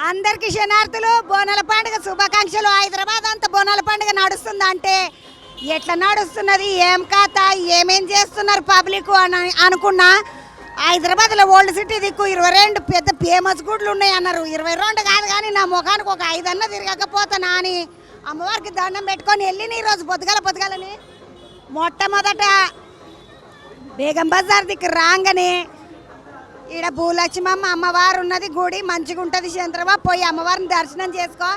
అందరికి శనార్థులు బోనాల పండుగ శుభాకాంక్షలు. హైదరాబాద్ అంతా బోనాల పండుగ నడుస్తుంది అంటే ఎట్లా నడుస్తున్నది, ఏం కథ, ఏమేం చేస్తున్నారు పబ్లిక్ అని అనుకున్నా. హైదరాబాద్లో ఓల్డ్ సిటీ దిక్కు 22 పెద్ద ఫేమస్ గుడ్లు ఉన్నాయి అన్నారు. 22 కాదు కానీ నా ముఖానికి ఒక 5 అన్న తిరగకపోతానా అని అమ్మవారికి దండం పెట్టుకొని వెళ్ళిన ఈరోజు పొద్దుగాలని మొట్టమొదట బేగం బజార్ దిక్కు రాగానే ఈడ భూలక్ష్మమ్మ అమ్మవారు ఉన్నది, గుడి మంచిగా ఉంటుంది. చంద్రబాబు పోయి అమ్మవారిని దర్శనం చేసుకో.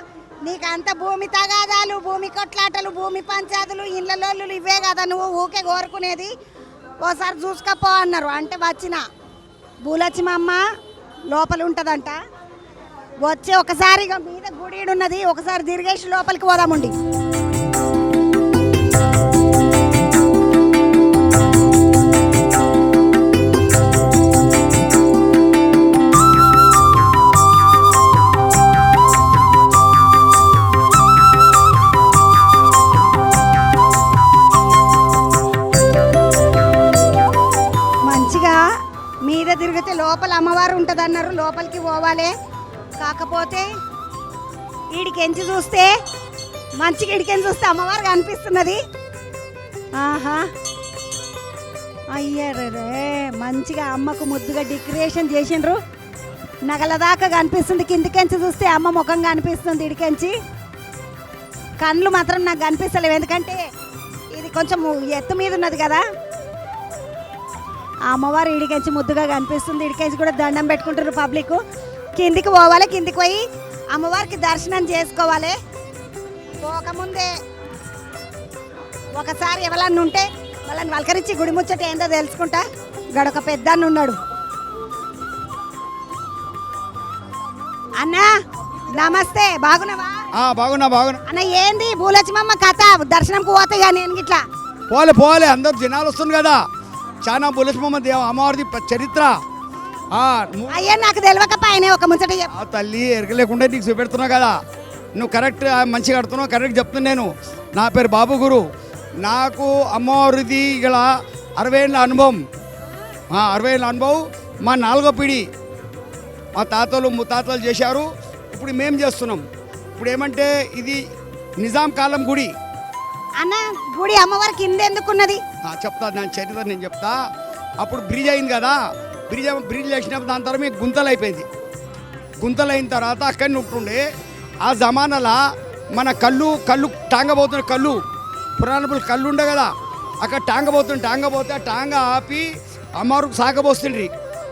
నీకంత భూమి తగాదాలు, భూమి కొట్లాటలు, భూమి పంచాయతీలు, ఇళ్ళ లోళ్ళు ఇవే కదా నువ్వు ఊకే కోరుకునేది, ఓసారి చూసుకపో అన్నారు. అంటే వచ్చిన భూలక్ష్మమ్మ లోపల ఉంటుందంట. వచ్చి ఒకసారి మీద గుడి ఉన్నది, ఒకసారి తిరిగేసి లోపలికి పోదామండి. మీద తిరిగితే లోపల అమ్మవారు ఉంటుంది అన్నారు, లోపలికి పోవాలి. కాకపోతే ఈడికెంచి చూస్తే మంచిగా ఈడికెంచి చూస్తే అమ్మవారు కనిపిస్తున్నది. ఆహా అయ్యారే, మంచిగా అమ్మకు ముద్దుగా డెకరేషన్ చేసిండ్రు. నగల దాకా కనిపిస్తుంది. కిందికెంచి చూస్తే అమ్మ ముఖం కనిపిస్తుంది. ఇడికెంచి కళ్ళు మాత్రం నాకు కనిపిస్తలేవు, ఎందుకంటే ఇది కొంచెం ఎత్తు మీద ఉన్నది కదా. ఆ అమ్మవారు ఇడికెంచి ముద్దుగా కనిపిస్తుంది. ఇడికెంచి కూడా దండం పెట్టుకుంటారు పబ్లిక్. కిందికి పోవాలి, కిందికి పోయి అమ్మవారికి దర్శనం చేసుకోవాలి. పోకముందే ఒకసారి ఎవరన్నా ఉంటే వాళ్ళని వలకరించి గుడి ముచ్చట ఏందో తెలుసుకుంటా. గడొక పెద్ద అన్న ఉన్నాడు. అన్నా నమస్తే, బాగున్నావా? బాగున్నా. అన్న ఏంది భూలక్ష్మమ్మ కథ? దర్శనంకు పోతాయి కానీ నేను గిట్లా పోలే అందరు జనాలు వస్తుంది కదా. చాలా భూలక్ష్మమ్మ దేవ అమ్మవారిది చరిత్ర. అయ్యా నాకు తెలియకపోయినా ఒక ముచ్చట తల్లి ఎరగలేకుండా నీకు చూపెడుతున్నావు కదా. నువ్వు కరెక్ట్ మంచిగా ఆడుతున్నావు, కరెక్ట్ చెప్తున్నా. నేను నా పేరు బాబు గురు. నాకు అమ్మవారిది ఇలా 60 ఏళ్ళ అనుభవం. 60 ఏళ్ళ అనుభవం. మా 4వ పీడి మా తాతలు ముత్తాతలు చేశారు. ఇప్పుడు మేము చేస్తున్నాం. ఇప్పుడు ఏమంటే ఇది నిజాం కాలం గుడి. అన్న గుడి అమ్మవారి కింద ఎందుకున్నది చెప్తా, దాని చరిత్ర నేను చెప్తా. అప్పుడు బ్రిడ్జ్ అయింది కదా, బ్రిడ్జ్ వేసినప్పుడు దాని తర్వాత మీకు గుంతలు అయిపోయింది. గుంతలు అయిన తర్వాత అక్కడిని ఉంటుండే. ఆ జమానాలో మన కళ్ళు టాంగబోతున్న కళ్ళు పురాణపులు కళ్ళు ఉండే కదా, అక్కడ టాంగబోతే ఆ టాంగ ఆపి అమ్మవారికి సాగబోస్తుండ్రి.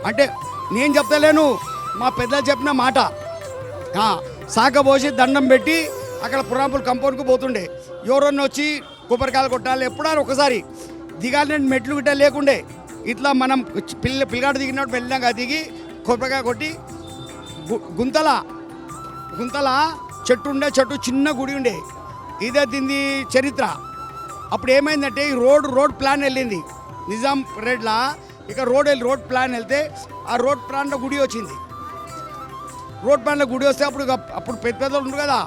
అంటే నేను చెప్తలేను, మా పెద్దలు చెప్పిన మాట. సాగబోసి దండం పెట్టి అక్కడ పురాణపులు కంపౌండ్కి పోతుండే. ఎవరన్నా వచ్చి కొబ్బరికాయలు కొట్టాలి, ఎప్పుడైనా ఒకసారి దిగాలి. మెట్లు గిట్ట లేకుండే. ఇట్లా మనం పిల్లగాడు దిగినట్టు వెళ్ళాక దిగి కొబ్బరికాయ కొట్టి గుంతల చెట్టు ఉండే, చెట్టు చిన్న గుడి ఉండే. ఇదే దీని చరిత్ర. అప్పుడు ఏమైందంటే ఈ రోడ్ ప్లాన్ వెళ్ళింది నిజాం రేట్లా. ఇక రోడ్ ప్లాన్ వెళ్తే ఆ రోడ్ ప్లాన్లో గుడి వచ్చింది. రోడ్ ప్లాన్లో గుడి వస్తే అప్పుడు పెద్దలు ఉండరు కదా.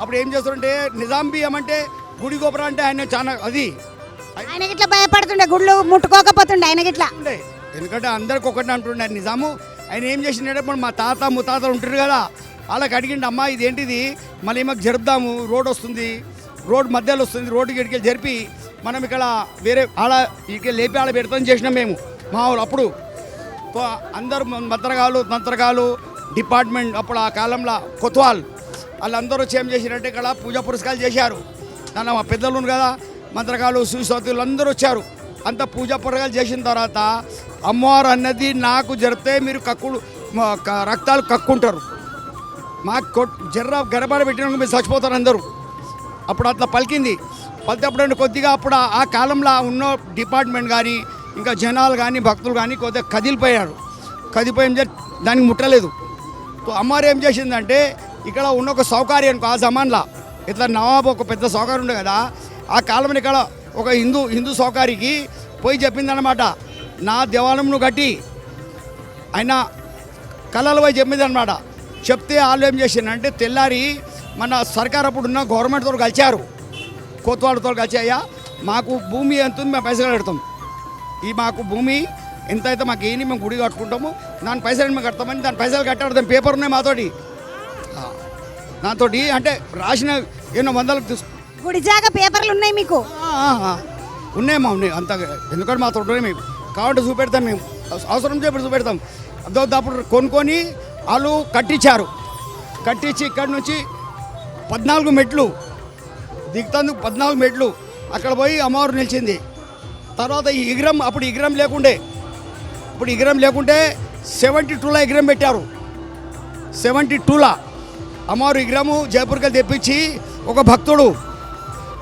అప్పుడు ఏం చేస్తారంటే నిజాం బియ్యం అంటే గుడి గోపురం అంటే ఆయన చాలా అది ఆయన గిట్లా భయపడుతుండే, గుళ్ళు ముట్టుకోకపోతుండే ఆయన గిట్లా. ఎందుకంటే అందరికి ఒకటి అంటుండే నిజాము. ఆయన ఏం చేసిండే, మా తాత ముత్తాతలు ఉంటారు కదా, వాళ్ళకి అడిగిండి, అమ్మ ఇదేంటిది మళ్ళీ మాకు జరుపుదాము, రోడ్ వస్తుంది, రోడ్ మధ్యలో వస్తుంది, రోడ్డుకి ఇడికి జరిపి మనం ఇక్కడ వేరే ఇక లేపి పెడతాం చేసినాం మేము మా వాళ్ళు. అప్పుడు అందరూ మంత్రగాలు డిపార్ట్మెంట్ అప్పుడు ఆ కాలంలో కొత్వాల్ వాళ్ళందరూ వచ్చి ఏం చేసినట్టే ఇక్కడ పూజా పురస్కారాలు చేశారు. దాని మా పెద్దలు కదా, మంత్రగాలు సుశోతులు అందరూ వచ్చారు. అంత పూజా పురస్కారాలు చేసిన తర్వాత అమ్మవారు అన్నది నాకు జరిపితే మీరు రక్తాలు కక్కుంటారు, మాకు గర్భాడ పెట్టిన మీరు చచ్చిపోతారు అందరూ. అప్పుడు అట్లా పలికింది. పలికేప్పుడు కొద్దిగా అప్పుడు ఆ కాలంలో ఉన్న డిపార్ట్మెంట్ కానీ ఇంకా జనాలు కానీ భక్తులు కానీ కొద్దిగా కదిలిపోయి దానికి ముట్టలేదు. అమ్మవారు ఏం చేసిందంటే ఇక్కడ ఉన్న ఒక సౌకర్యం ఆ జమాన్లో ఇట్లా నవాబు ఒక పెద్ద సౌకర్యం ఉండే కదా, ఆ కాలంలో ఇక్కడ ఒక హిందూ సౌకర్యకి పోయి చెప్పిందనమాట, నా దేవాలయం నువ్వు కట్టి. ఆయన కళలు పోయి చెప్పిందనమాట. చెప్తే వాళ్ళు ఏం చేసిందంటే తెల్లారి మన సర్కార్ అప్పుడు ఉన్న గవర్నమెంట్తో కలిచారు, కోత్వాళ్ళతో కలిసి, అయ్యా మాకు భూమి ఎంత ఉంది మేము పైసలు కడతాం, మాకు భూమి ఎంత అయితే మాకు ఏంటి మేము గుడి కట్టుకుంటాము, దాని పైసలు మేము కడతామని దాని పైసలు కట్టాడు. దాని పేపర్ ఉన్నాయి మాతోటి. దాంతో అంటే రాసిన ఎన్నో వందలకు తీసుకు గుడి జాగా పేపర్లు ఉన్నాయి మీకు? ఉన్నాయమ్మా ఉన్నాయి అంత, ఎందుకంటే మా తోటనే మేము కాబట్టి చూపెడతాం, మేము అవసరం చేపట్టి చూపెడతాం. అప్పుడు కొనుక్కొని వాళ్ళు కట్టించారు. కట్టించి ఇక్కడ నుంచి 14 మెట్లు దిగుతందుకు 14 మెట్లు అక్కడ పోయి అమ్మవారు నిలిచింది. తర్వాత ఈ విగ్రహం అప్పుడు విగ్రహం లేకుండే, ఇప్పుడు విగ్రహం లేకుంటే 72లా విగ్రహం పెట్టారు. 72లా అమ్మవారు విగ్రహము జయపూర్కి తెప్పించి ఒక భక్తుడు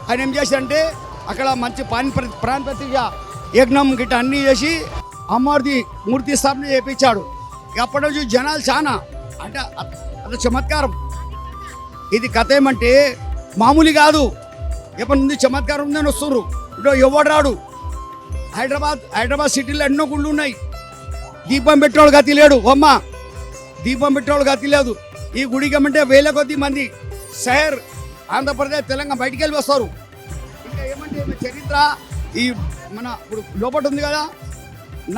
ఆయన ఏం చేశారంటే అక్కడ మంచి ప్రాణ ప్రతిష్ఠ యజ్ఞం గిట్ట అన్నీ చేసి అమ్మవారిది మూర్తి స్థాపన చేయించాడు. అప్పటి నుంచి జనాలు చాలా అంటే అది చమత్కారం. ఇది కథ ఏమంటే మామూలు కాదు, ఎప్పటి నుండి చమత్కారం ఉందని వస్తున్నారు. ఇప్పుడు ఎవడు రాడు. హైదరాబాద్ సిటీలో ఎన్నో గుళ్ళు ఉన్నాయి. దీపం పెట్టేవాళ్ళు గతి లేడు. అమ్మ దీపం పెట్టేవాళ్ళు గతి లేదు. ఈ గుడికి ఏమంటే వేల కొద్ది మంది షహర్ ఆంధ్రప్రదేశ్ తెలంగాణ బయటికి వెళ్ళి వస్తారు. ఇంకా ఏమంటే చరిత్ర ఈ మన ఇప్పుడు లోపల ఉంది కదా,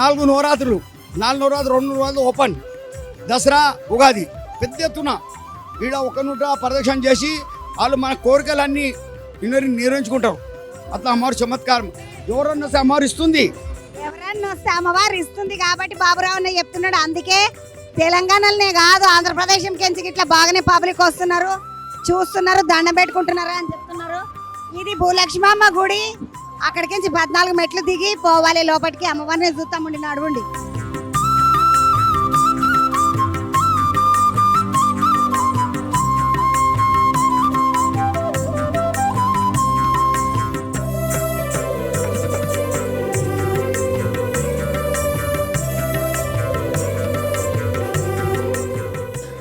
4 నవరాత్రులు 2 నవరాత్రులు ఓపెన్, దసరా ఉగాది పెద్ద ఎత్తున ఈడ ఒక నూట ప్రదక్షిణ చేసి వాళ్ళు మన కోరికలన్నీ నిర్వహించుకుంటారు. అట్లా అమ్మవారు చమత్కారం. ఎవరన్నా వస్తే అమ్మవారు ఇస్తుంది, ఎవరన్నా వస్తే అమ్మవారు ఇస్తుంది కాబట్టి బాబురావు అన్న చెప్తున్నాడు. అందుకే తెలంగాణలోనే కాదు ఆంధ్రప్రదేశ్ కించి ఇట్లా బాగానే పబ్లిక్ వస్తున్నారు, చూస్తున్నారు, దండం పెట్టుకుంటున్నారు అని చెప్తున్నారు. ఇది భూలక్ష్మమ్మ గుడి. అక్కడికించి 14 మెట్లు దిగి పోవాలి లోపలికి. అమ్మవారిని చూస్తామండి, నడవండి.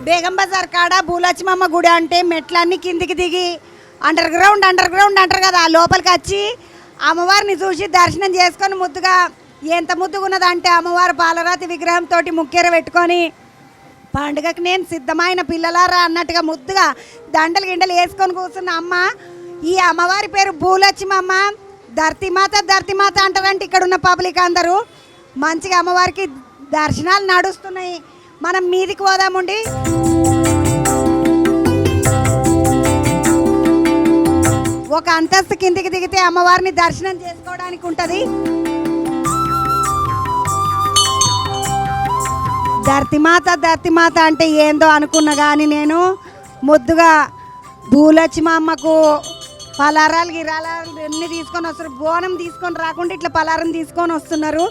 బేగం బజార్ కాడ భూలక్ష్మమ్మ గుడి అంటే మెట్లన్నీ కిందికి దిగి అండర్ గ్రౌండ్ అంటారు కదా, లోపలికి వచ్చి అమ్మవారిని చూసి దర్శనం చేసుకొని ముద్దుగా ఎంత ముద్దుగా ఉన్నదంటే అమ్మవారు పాలరాతి విగ్రహంతో ముక్కెర పెట్టుకొని పండుగకి నేను సిద్ధమైన పిల్లలారా అన్నట్టుగా ముద్దుగా దండలు గిండలు వేసుకొని కూర్చున్న అమ్మ. ఈ అమ్మవారి పేరు భూలక్ష్మమ్మ. ధర్తిమాత అంటారంటే ఇక్కడ ఉన్న పబ్లిక్ అందరూ మంచిగా అమ్మవారికి దర్శనాలు నడుస్తున్నాయి. మనం మీదికి పోదామండి. ఒక అంతస్తు కిందికి దిగితే అమ్మవారిని దర్శనం చేసుకోవడానికి ఉంటుంది. ధర్తిమాత అంటే ఏందో అనుకున్నా కానీ నేను ముద్దుగా భూలక్ష్మమ్మకు పలారాలు గిరాలు అన్నీ తీసుకొని వస్తారు. బోనం తీసుకొని రాకుండా ఇట్లా పలారం తీసుకొని వస్తున్నారు.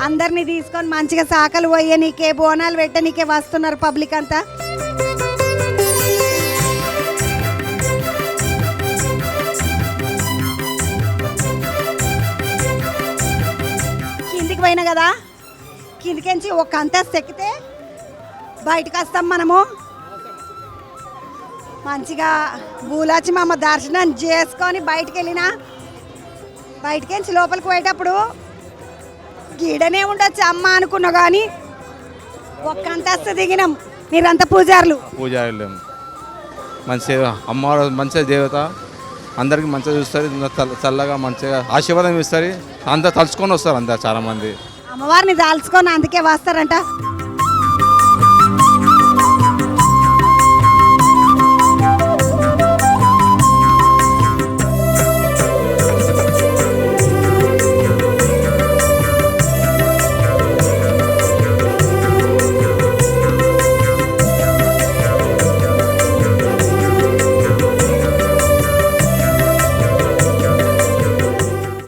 అందరినీ తీసుకొని మంచిగా సాకలు పోయనీకే బోనాలు పెట్టనీకే వస్తున్నారు పబ్లిక్ అంతా. కిందికి పోయినా కదా, కిందికించి ఒక అంతస్తు ఎక్కితే బయటకు వస్తాం మనము. మంచిగా భూలక్ష్మమ్మ దర్శనం చేసుకొని బయటకెళ్ళి లోపలికి పోయేటప్పుడు గీడనే ఉండొచ్చు అమ్మ అనుకున్నా కానీ ఒక్క అంతస్తు దిగినాం. మీరంతా పూజారులు మంచిగా అమ్మవారు మంచిగా దేవత, అందరికి మంచిగా చూస్తారు, చల్లగా మంచిగా ఆశీర్వాదం ఇస్తారు. అంతా తలుచుకొని వస్తారు అందరు చాలామంది అమ్మవారిని దాల్చుకొని అందుకే వస్తారంట.